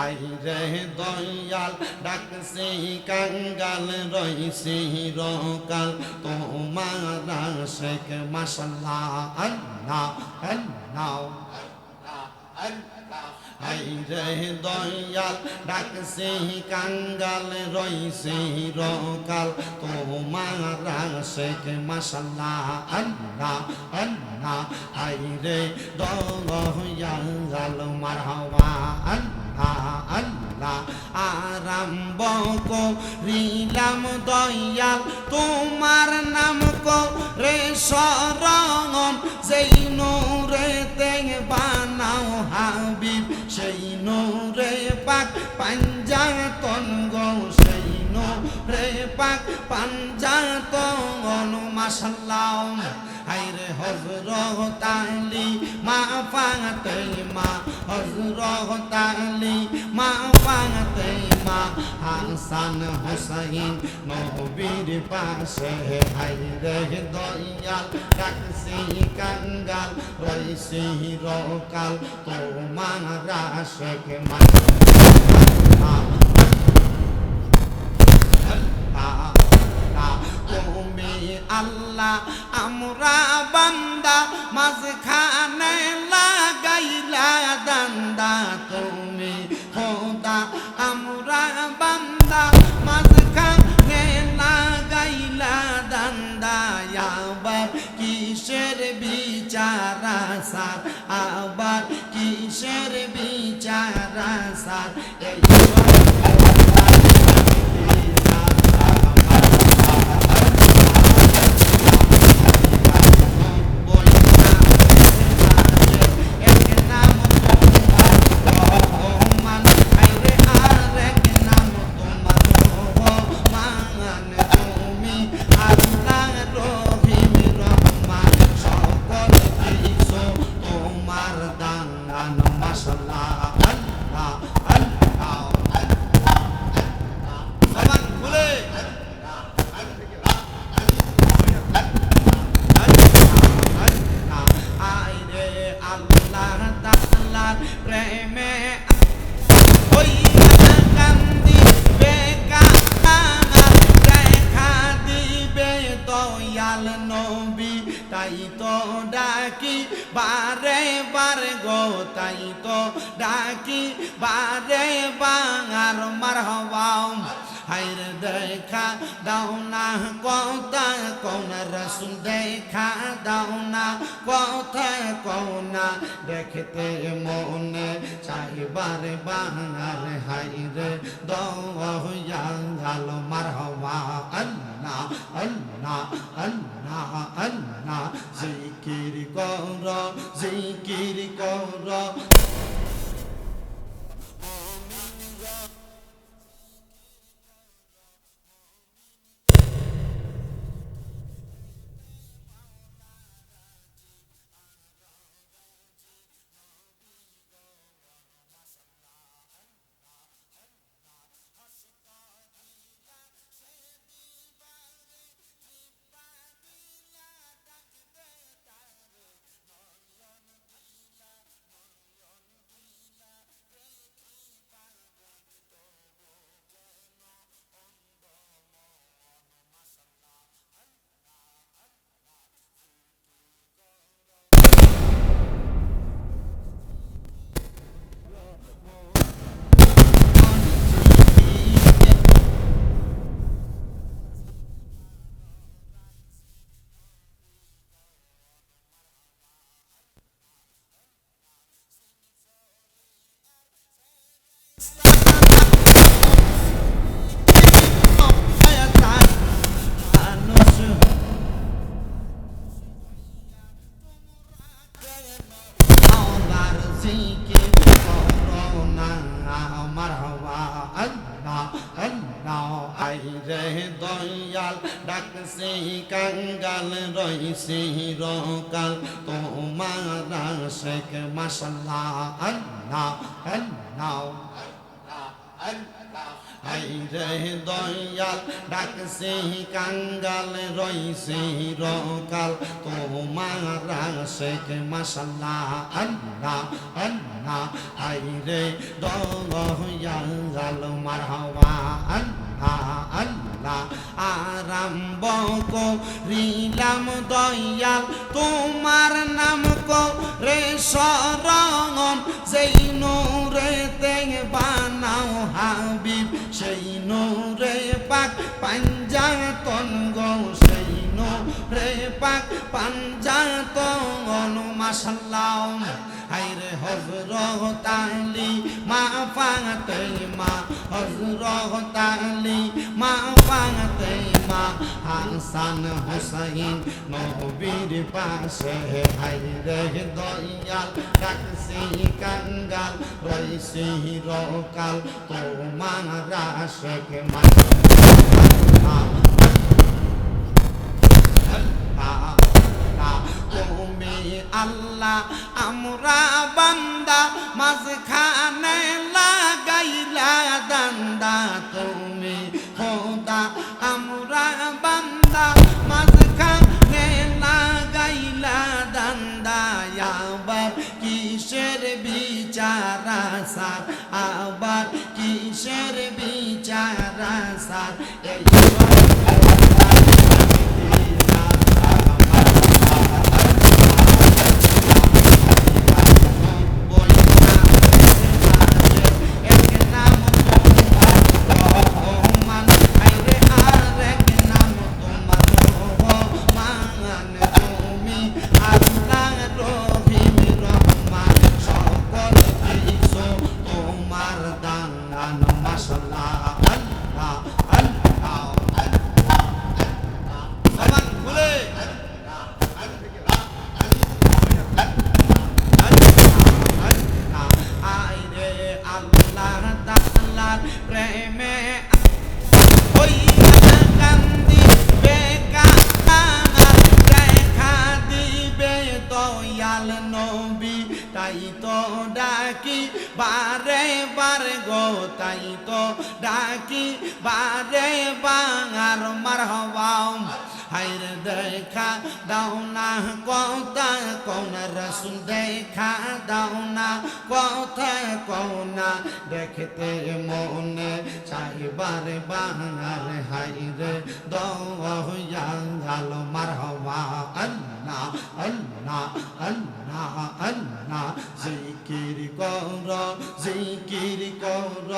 আইরে দয়াল ডাকছি কাঙ্গাল রইছি রকাল তোমার আশিক মাশাআল্লাহ আল্লাহ আল্লাহ আইরে দয়াল ডাকছি কাঙ্গাল রইছি রকাল তোমার আশিক মাশাআল্লাহ আল্লাহ আল্লাহ আইরে দয়াল মারহাবা আল্লাহ আরম্ভ করিলাম দয়াল তোমার নাম করে শরণ যেই নূরেতে বানাও হাবিব সেই নূরে পাক পাঞ্জাতন গো সেই নূরে পাক পাঞ্জাতন মাশাআল্লাহ হায়রে হযরত আলী মা ফাতেমা হযরত আলী মা ফাতেমা হাসান হুসাইন নবীর পাশে হায়রে দয়াল ডাকছি কাঙ্গাল রইছি রকাল তোমার আশিক মাশাআল্লাহ তুমি আল্লাহ আমরা বান্দা মাঝখানে লাগাইলা দান্দা তুমি খোদা আমরা বান্দা মাঝখানে লাগাইলা দান্দা আবার কিসের বিচার আসার আবার কিসের বিচার আসার তাই তো ডাকি বারে বারে গো তাই তো ডাকি বারে বাঙার মারহাবা হায়রে দেখা দাও না কথা কোন রাসূল দেখা দাও না কথা কোন দেখতে মনে চাই বারে বাঙার হায়রে দয়াল মারহাবা আল্লাহ আল্লাহ আল্লাহ আল্লাহ জিকির কর জিকির কর দয়াল ডাকছি কাঙ্গাল রইছি রকাল তোমার আশিক মাশাআল্লাহ আল্লাহ আল্লাহ হাইরে দয়াল ডাকছে কাঙ্গাল রইছে রকাল তোমার শেখ মাশাল্লাহ আল্লাহ আল্লাহ হাইরে দয়াল মারহাবা আল্লাহ আল্লাহ আরম্ভ করিলাম দয়াল তোমার নাম করে শরণ যেই নূরে তে বানাও হাবিব সেই নূরে পাক পাঞ্জাতন গো সেই নূরে পাক পাঞ্জাতন মাশাল্লাহ হাইরে হযরত আলী মা ফাতেমা হযরত আলী মা ফাতেমা হাসান হুসাইন নবীর পাশে হাইরে দয়াল ডাকছে কাঙ্গাল রইছে রকাল তোমার শেখ মাশাল্লাহ তুমি আল্লাহ আমরা বান্দা মাঝখানে লাগাইলা দান্দা তুমি খোদা আমরা বান্দা মাঝখানে লাগাইলা দান্দা আবার কিসের বিচার সার আবার কিসের বিচার সার এই তাই তো ডাকি বারে বারে গো তাই তো ডাকি বারে বাঙার মারহাবা হাইরে দেখা দাও না কথা কোন রসুল দেখা দাও না কথা কোন দেখতে মনে চাইবারে বাঙার হাইরে দয়াল মারহাবা আল্লাহ আল্লাহ আল্লাহ আল্লাহ জিকির কর জিকির কর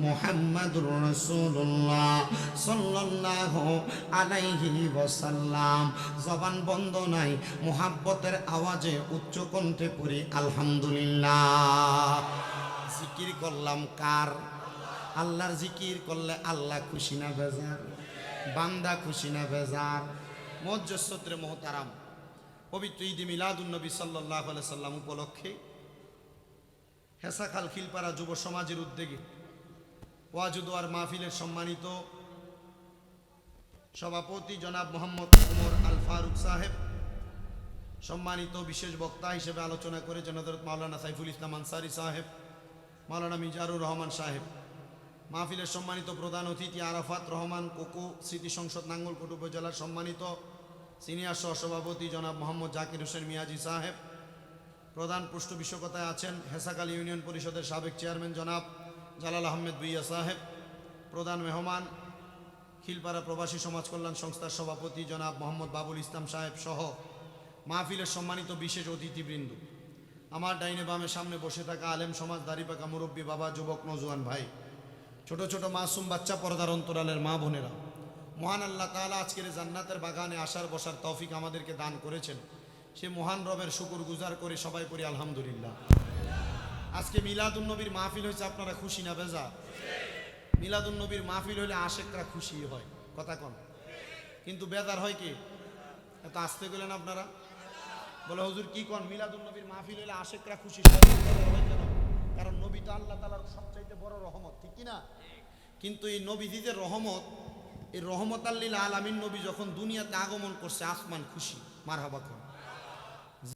মুহাম্মাদুর রাসূলুল্লাহ সাল্লাল্লাহু আলাইহি ওয়াসাল্লাম। জবান বন্ধ নাই, মুহাব্বতের আওয়াজে উচ্চ কণ্ঠে পড়ি আলহামদুলিল্লাহ। জিকির করলাম কার? আল্লাহর জিকির করলে আল্লাহ খুশি না বেজার? বান্দা খুশি না বেজার? মুজ্জসত্রে মোহতারাম, পবিত্র ঈদ মিলাদুন নবী সাল্লাল্লাহু আলাইহি সাল্লাম উপলক্ষে হেসাখাল খিলপাড়া যুব সমাজের উদ্যোগে ওয়াজুদোয়ার মাহফিলের সম্মানিত সভাপতি জনাব মোহাম্মদ ওমর আল ফারুক সাহেব, সম্মানিত বিশেষ বক্তা হিসেবে আলোচনা করে হযরত মাওলানা সাইফুল ইসলাম আনসারী সাহেব, মাওলানা মিজানুর রহমান সাহেব, মাহফিলের সম্মানিত প্রধান অতিথি আরাফাত রহমান কোকো স্মৃতি সংসদ নাঙ্গলকোট উপজেলার সম্মানিত সিনিয়র সহসভাপতি জনাব মোহাম্মদ জাকির হোসেন মিয়াজি সাহেব, প্রধান পৃষ্ঠপোষকতায় আছেন হেসাখাল ইউনিয়ন পরিষদের সাবেক চেয়ারম্যান জনাব জালাল আহমেদ ভুইয়া সাহেব, প্রধান মেহমান খিলপাড়া প্রবাসী সমাজ কল্যাণ সংস্থার সভাপতি জনাব মোহাম্মদ বাবুল ইসলাম সাহেব সহ মাহফিলের সম্মানিত বিশেষ অতিথিবৃন্দ, আমার ডাইনে বামে সামনে বসে থাকা আলেম সমাজ, দাড়িপাকা মুরব্বী বাবা, যুবক নজওয়ান ভাই, ছোট ছোট মাসুম বাচ্চা, পর্দার অন্তরালের মা বোনেরা, মহান আল্লাহ তাআলা আজকের জান্নাতের বাগানে আসার বসার তৌফিক আমাদেরকে দান করেছেন। সে মহান রবের শুকর গুজার করে সবাই পড়ি আলহামদুলিল্লাহ। আজকে মিলাদুন নবীর মাহফিল হয়েছে, আপনারা খুশি না বেজা? মিলাদুন নবীর মাহফিল হলে আশেকরা খুশি হয়, কথা কন, কিন্তু বেজার হয় কি? এত আসতে গেলেন আপনারা, বলে হুজুর কি কন, মিলাদুন নবীর মাহফিল হলে আশেকরা খুশি হয় কেন? কারণ নবী তো আল্লাহ তাআলার সবচাইতে বড় রহমত, ঠিক কি না? কিন্তু এই নবীদের রহমত, এই রহমত আল্লিল আলামিন নবী যখন দুনিয়াতে আগমন করছে, আসমান খুশি, মারহাবা কর।